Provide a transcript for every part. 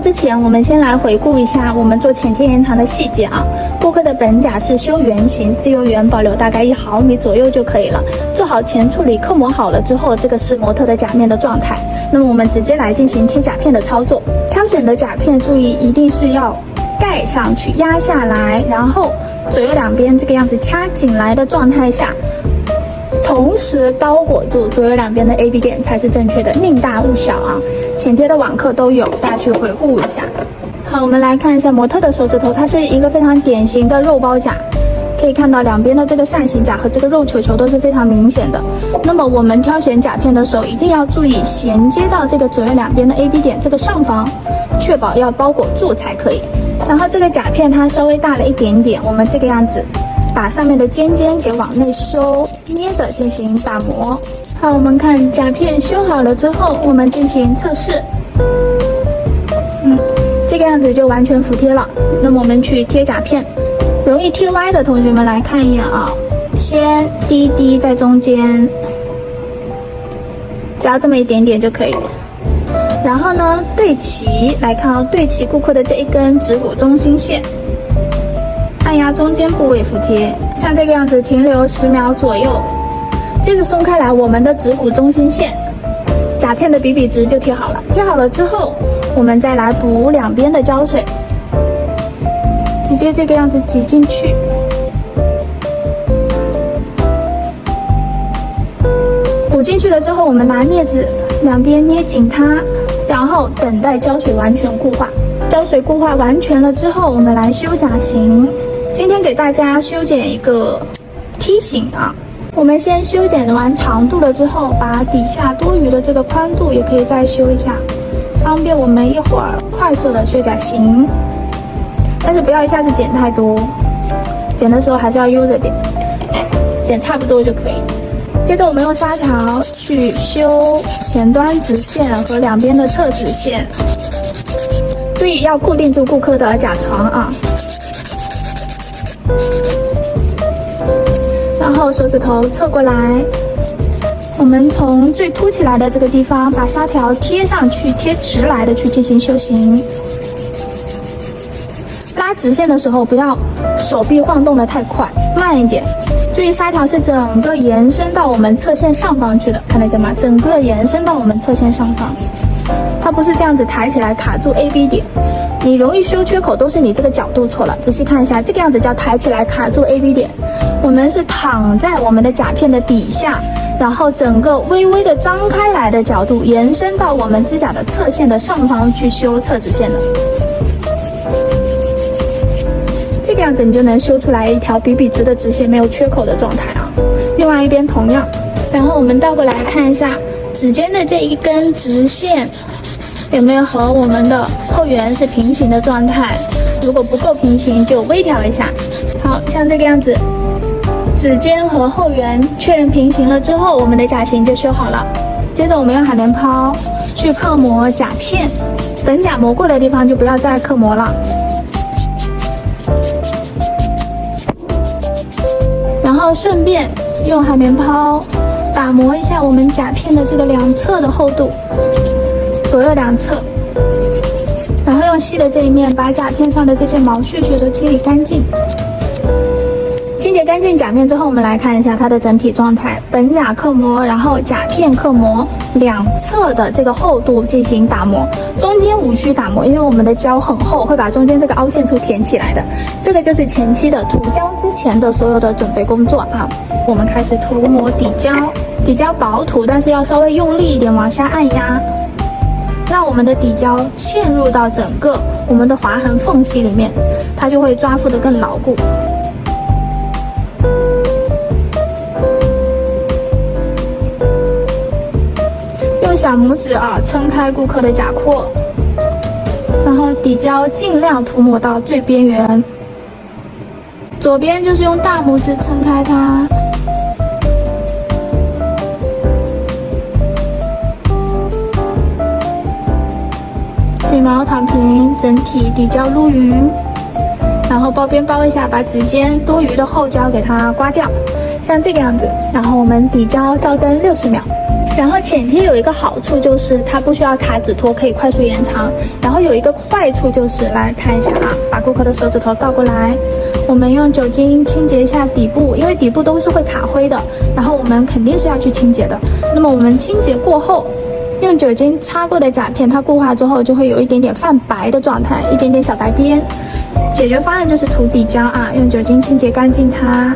之前，我们先来回顾一下我们做前贴延长的细节啊。顾客的本甲是修圆形，自由圆保留大概1毫米左右就可以了。做好前处理，刻模好了之后，这个是模特的甲面的状态。那么我们直接来进行贴甲片的操作。挑选的甲片注意一定是要盖上去，压下来，然后左右两边这个样子掐紧来的状态下，同时包裹住左右两边的 AB 点才是正确的，宁大勿小啊。前贴的网课都有，大家去回顾一下。好，我们来看一下模特的手指头，它是一个非常典型的肉包甲，可以看到两边的这个扇形甲和这个肉球球都是非常明显的。那么我们挑选甲片的时候，一定要注意衔接到这个左右两边的 AB 点这个上方，确保要包裹住才可以。然后这个甲片它稍微大了一点点，我们这个样子把上面的尖尖给往内收，捏着进行打磨。好，我们看甲片修好了之后，我们进行测试。这个样子就完全服帖了。那么我们去贴甲片，容易贴歪的同学们来看一眼啊，先滴一滴在中间，只要这么一点点就可以。然后呢，对齐来看啊，对齐顾客的这一根指骨中心线，按压中间部位服帖，像这个样子停留10秒左右。接着松开来我们的指骨中心线，甲片的比比值就贴好了。贴好了之后，我们再来补两边的胶水，直接这个样子挤进去。补进去了之后，我们拿镊子两边捏紧它，然后等待胶水完全固化。胶水固化完全了之后，我们来修甲型。今天给大家修剪一个梯形啊。我们先修剪完长度了之后，把底下多余的这个宽度也可以再修一下，方便我们一会儿快速的修甲型。但是不要一下子剪太多，剪的时候还是要悠着点，剪差不多就可以。接着我们用砂条去修前端直线和两边的侧直线，注意要固定住顾客的甲床啊。然后手指头侧过来，我们从最凸起来的这个地方把砂条贴上去，贴直来的去进行修行。拉直线的时候不要手臂晃动的太快，慢一点。注意砂条是整个延伸到我们侧线上方去的，看得见吗？整个延伸到我们侧线上方，它不是这样子抬起来卡住 AB 点。你容易修缺口都是你这个角度错了，仔细看一下，这个样子叫抬起来卡住 AB 点。我们是躺在我们的甲片的底下，然后整个微微的张开来的角度延伸到我们指甲的侧线的上方去修侧直线的。这个样子你就能修出来一条比笔直的直线，没有缺口的状态啊。另外一边同样，然后我们倒过来看一下指尖的这一根直线有没有和我们的后缘是平行的状态，如果不够平行就微调一下。好，像这个样子，指尖和后缘确认平行了之后，我们的甲型就修好了。接着我们用海绵抛去刻磨甲片，本甲磨过的地方就不要再刻磨了。然后顺便用海绵抛打磨一下我们甲片的这个两侧的厚度，左右两侧，然后用细的这一面把甲片上的这些毛屑屑都清理干净。清洁干净甲面之后，我们来看一下它的整体状态。本甲刻磨，然后甲片刻磨，两侧的这个厚度进行打磨，中间无需打磨，因为我们的胶很厚，会把中间这个凹陷处填起来的。这个就是前期的涂胶之前的所有的准备工作啊。我们开始涂抹底胶，底胶薄涂，但是要稍微用力一点往下按压，让我们的底胶嵌入到整个我们的划痕缝隙里面，它就会抓附得更牢固。用小拇指啊撑开顾客的甲廓，然后底胶尽量涂抹到最边缘。左边就是用大拇指撑开它，羽毛躺平，整体底胶撸匀，然后包边包一下，把指尖多余的后胶给它刮掉，像这个样子。然后我们底胶照灯60秒。然后剪贴有一个好处就是它不需要卡指托，可以快速延长。然后有一个坏处就是来看一下啊，把顾客的手指头倒过来，我们用酒精清洁一下底部，因为底部都是会卡灰的，然后我们肯定是要去清洁的。那么我们清洁过后，用酒精擦过的甲片，它固化之后就会有一点点泛白的状态，一点点小白边。解决方案就是涂底胶啊，用酒精清洁干净它。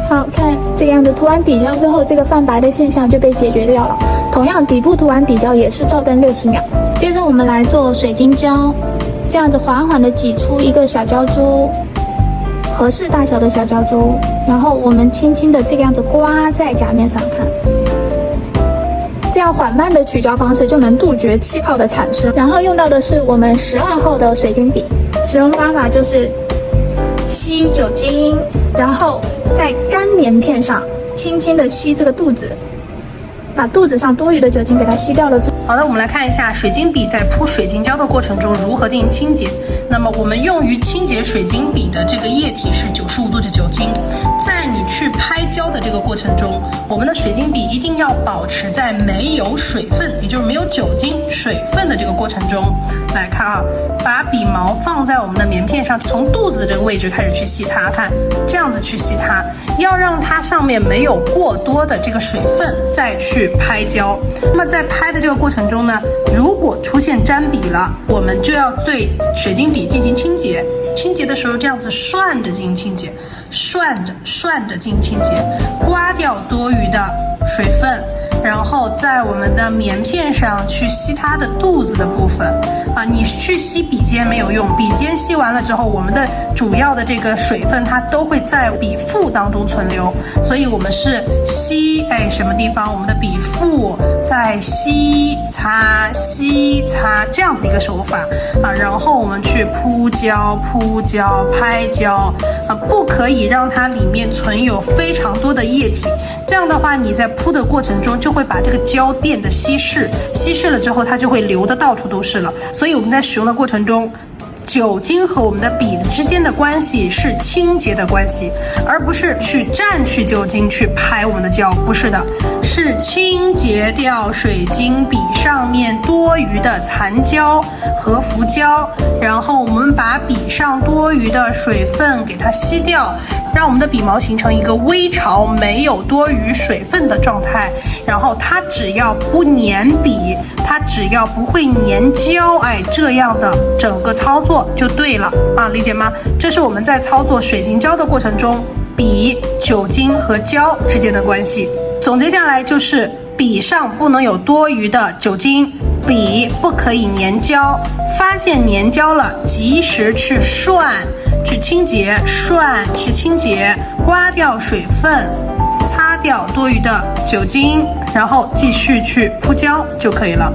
好看这个样子，涂完底胶之后，这个泛白的现象就被解决掉了。同样，底部涂完底胶也是照灯60秒。接着我们来做水晶胶，这样子缓缓的挤出一个小胶珠，合适大小的小胶珠，然后我们轻轻的这个样子刮在甲面上看。这样缓慢的取胶方式就能杜绝气泡的产生。然后用到的是我们12号的水晶笔，使用方法就是吸酒精，然后在干棉片上轻轻的吸这个肚子，把肚子上多余的酒精给它吸掉了。好的，我们来看一下水晶笔在铺水晶胶的过程中如何进行清洁。那么我们用于清洁水晶笔的这个液体是95度的酒精。在你去拍胶的这个过程中，我们的水晶笔一定要保持在没有水分，也就是没有酒精水分的这个过程中。来看啊，把笔毛放在我们的棉片上，从肚子的这个位置开始去吸它，看这样子去吸它，要让它上面没有过多的这个水分再去拍胶。那么在拍的这个过程中呢，如果出现沾笔了，我们就要对水晶笔进行清洁。清洁的时候这样子涮着进行清洁，涮着进行清洁，刮掉多余的水分，然后在我们的棉片上去吸它的肚子的部分啊，你去吸笔尖没有用，笔尖吸完了之后，我们的主要的这个水分它都会在笔腹当中存留，所以我们是吸什么地方？我们的笔腹，再吸擦这样子一个手法啊，然后我们去铺胶、拍胶啊，不可以让它里面存有非常多的液体，这样的话你在铺的过程中就会把这个胶变得稀释了之后，它就会流的到处都是了。所以我们在使用的过程中，酒精和我们的笔之间的关系是清洁的关系，而不是去蘸取酒精去拍我们的胶，不是的，是清洁掉水晶笔上面多余的残胶和浮胶，然后我们把笔上多余的水分给它吸掉，让我们的笔毛形成一个微潮，没有多余水分的状态，然后它只要不粘笔，它只要不会粘胶，这样的整个操作就对了啊，理解吗？这是我们在操作水晶胶的过程中，笔、酒精和胶之间的关系。总结下来就是，笔上不能有多余的酒精，笔不可以粘胶，发现粘胶了，及时去涮。去清洁，去清洁，刮掉水分，擦掉多余的酒精，然后继续去铺胶就可以了。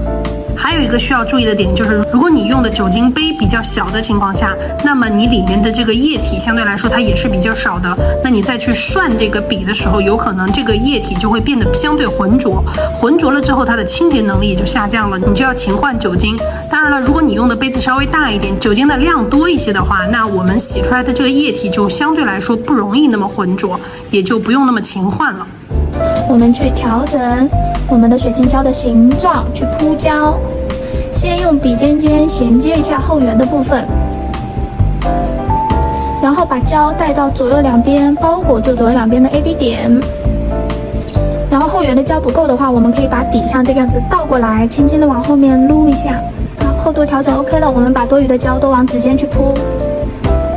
还有一个需要注意的点就是，如果你用的酒精杯比较小的情况下，那么你里面的这个液体相对来说它也是比较少的，那你再去涮这个笔的时候，有可能这个液体就会变得相对浑浊，浑浊了之后它的清洁能力也就下降了，你就要勤换酒精。当然了，如果你用的杯子稍微大一点，酒精的量多一些的话，那我们洗出来的这个液体就相对来说不容易那么浑浊，也就不用那么勤换了。我们去调整我们的水晶胶的形状，去铺胶。先用笔尖衔接一下后缘的部分，然后把胶带到左右两边，包裹住左右两边的 AB 点。然后后缘的胶不够的话，我们可以把底像这个样子倒过来，轻轻的往后面撸一下。厚度调整 OK 了，我们把多余的胶都往指尖去铺，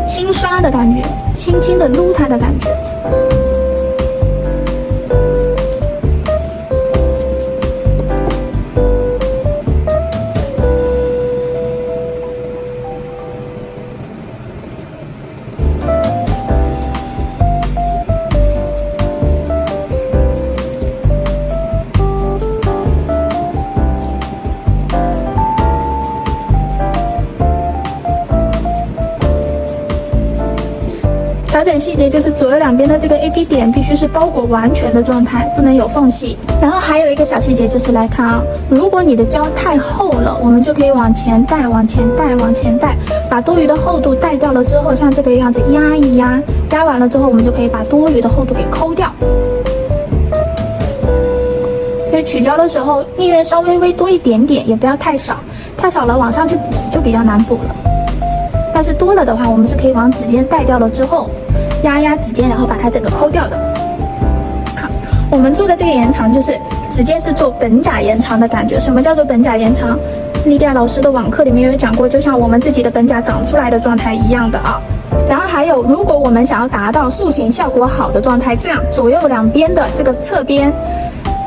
轻刷的感觉，轻轻的撸它的感觉。调整细节就是左右两边的这个 AB 点必须是包裹完全的状态，不能有缝隙。然后还有一个小细节就是来看啊，如果你的胶太厚了，我们就可以往前带，把多余的厚度带掉了之后，像这个样子压一压，压完了之后，我们就可以把多余的厚度给抠掉。所以取胶的时候宁愿稍微多一点点，也不要太少，太少了往上去补就比较难补了。但是多了的话，我们是可以往指尖带掉了之后，压指尖，然后把它整个抠掉的。好，我们做的这个延长就是指尖是做本甲延长的感觉。什么叫做本甲延长？莉迪亚老师的网课里面有讲过，就像我们自己的本甲长出来的状态一样的啊。然后还有，如果我们想要达到塑形效果好的状态，这样左右两边的这个侧边，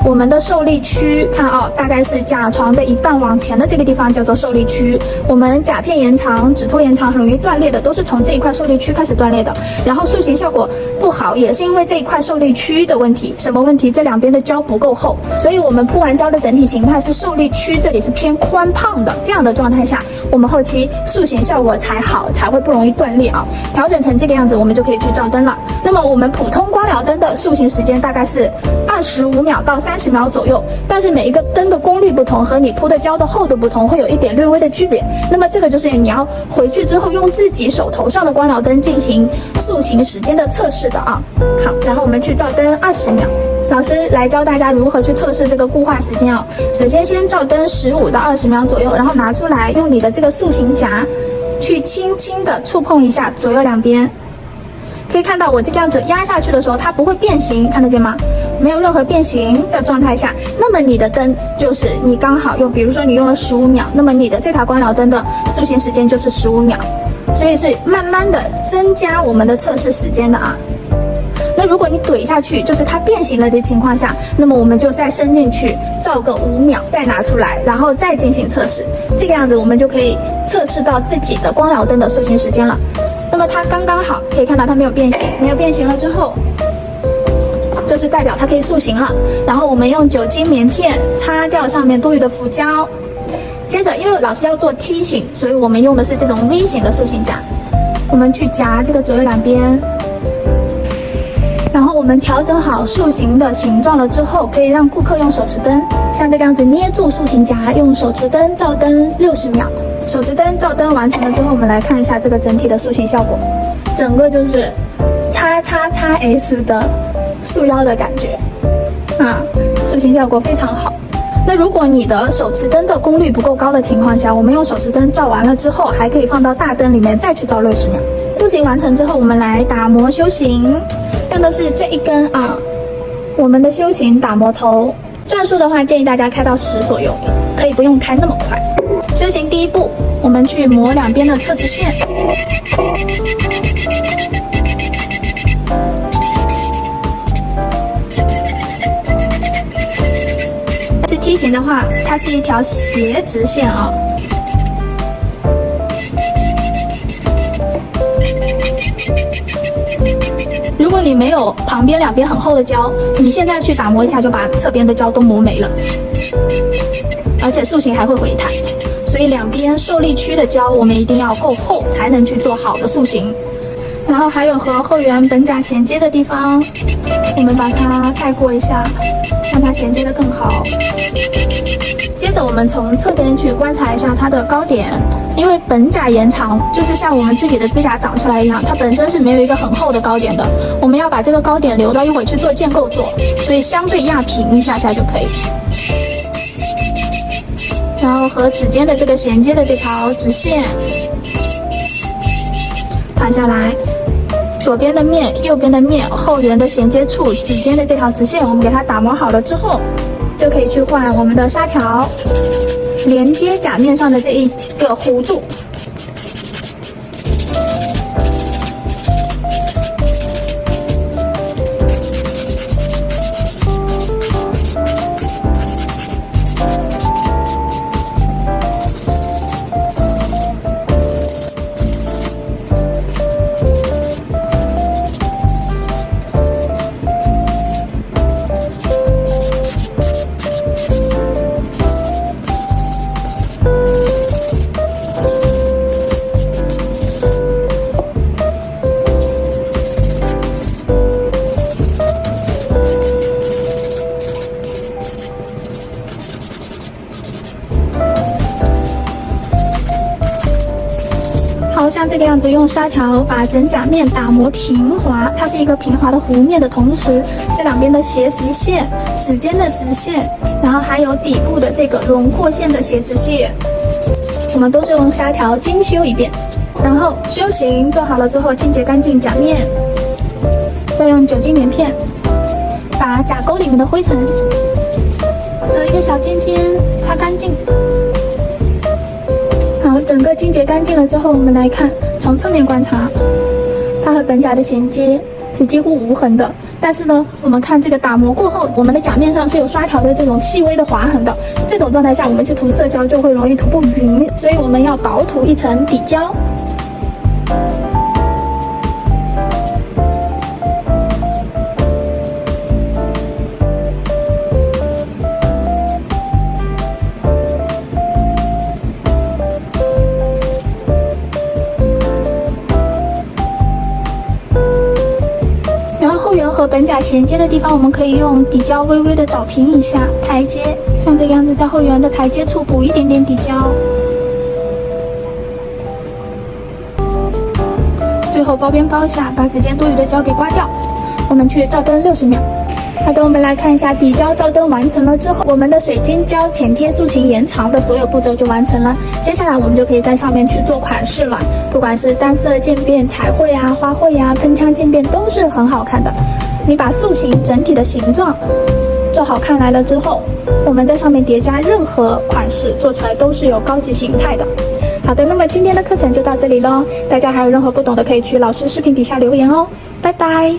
我们的受力区，看啊，大概是甲床的一半往前的这个地方叫做受力区。我们甲片延长、指托延长很容易断裂的，都是从这一块受力区开始断裂的。然后塑形效果不好，也是因为这一块受力区的问题。什么问题？这两边的胶不够厚，所以我们铺完胶的整体形态是受力区这里是偏宽胖的，这样的状态下，我们后期塑形效果才好，才会不容易断裂啊。调整成这个样子，我们就可以去照灯了。那么我们普通光疗灯的塑形时间大概是25秒到30秒左右，但是每一个灯的功率不同，和你铺的胶的厚度不同，会有一点略微的区别。那么这个就是你要回去之后用自己手头上的光疗灯进行塑形时间的测试的啊。好，然后我们去照灯20秒。老师来教大家如何去测试这个固化时间啊。首先先照灯15到20秒左右，然后拿出来用你的这个塑形夹去轻轻的触碰一下左右两边。可以看到我这个样子压下去的时候，它不会变形，看得见吗？没有任何变形的状态下，那么你的灯就是你刚好用，比如说你用了15秒，那么你的这台光疗灯的塑形时间就是15秒，所以是慢慢的增加我们的测试时间的啊。那如果你怼下去，就是它变形了的情况下，那么我们就再伸进去照个5秒，再拿出来，然后再进行测试。这个样子我们就可以测试到自己的光疗灯的塑形时间了。那么它刚刚好，可以看到它没有变形，没有变形了之后，就是代表它可以塑形了。然后我们用酒精棉片擦掉上面多余的浮胶。接着，因为老师要做梯形，所以我们用的是这种 V 型的塑形夹。我们去夹这个左右两边。然后我们调整好塑形的形状了之后，可以让顾客用手持灯像这个样子捏住塑形夹，用手持灯照灯60秒。手持灯照灯完成了之后，我们来看一下这个整体的塑形效果，整个就是XXS 的束腰的感觉啊，塑形效果非常好。那如果你的手持灯的功率不够高的情况下，我们用手持灯照完了之后，还可以放到大灯里面再去照60秒。塑形完成之后，我们来打磨修形，用的是这一根啊，我们的修形打磨头，转速的话建议大家开到10左右，可以不用开那么快。修形第一步，我们去磨两边的侧直线。是梯形的话，它是一条斜直线啊。如果你没有旁边两边很厚的胶，你现在去打磨一下就把侧边的胶都磨没了，而且塑形还会回弹。所以两边受力区的胶我们一定要够厚，才能去做好的塑形。然后还有和后缘本甲衔接的地方，我们把它盖过一下，让它衔接得更好。接着我们从侧边去观察一下它的高点，因为本甲延长就是像我们自己的指甲长出来一样，它本身是没有一个很厚的高点的，我们要把这个高点留到一会儿去做建构做，所以相对压平一下下就可以。然后和指尖的这个衔接的这条直线弹下来，左边的面、右边的面、后缘的衔接处、指尖的这条直线，我们给它打磨好了之后，就可以去换我们的砂条，连接甲面上的这一个弧度。好，像这个样子，用砂条把整甲面打磨平滑，它是一个平滑的弧面的同时，这两边的斜直线、指尖的直线，然后还有底部的这个轮廓线的斜直线，我们都是用砂条精修一遍。然后修型做好了之后，清洁干净甲面，再用酒精棉片把甲沟里面的灰尘找一个小尖尖擦干净。好，整个清洁干净了之后，我们来看，从侧面观察，它和本甲的衔接是几乎无痕的。但是呢，我们看这个打磨过后，我们的甲面上是有刷条的这种细微的划痕的。这种状态下，我们去涂色胶就会容易涂不匀，所以我们要薄涂一层底胶。和本甲衔接的地方，我们可以用底胶微微的找平一下台阶，像这个样子，在后缘的台阶处补一点点底胶。最后包边包一下，把指尖多余的胶给刮掉。我们去照灯60秒。好的，我们来看一下底胶照灯完成了之后，我们的水晶胶浅贴塑形延长的所有步骤就完成了。接下来我们就可以在上面去做款式了，不管是单色渐变、彩绘啊、花卉啊、喷枪渐变都是很好看的。你把塑形整体的形状做好看来了之后，我们在上面叠加任何款式，做出来都是有高级形态的。好的，那么今天的课程就到这里咯，大家还有任何不懂的可以去老师视频底下留言哦，拜拜。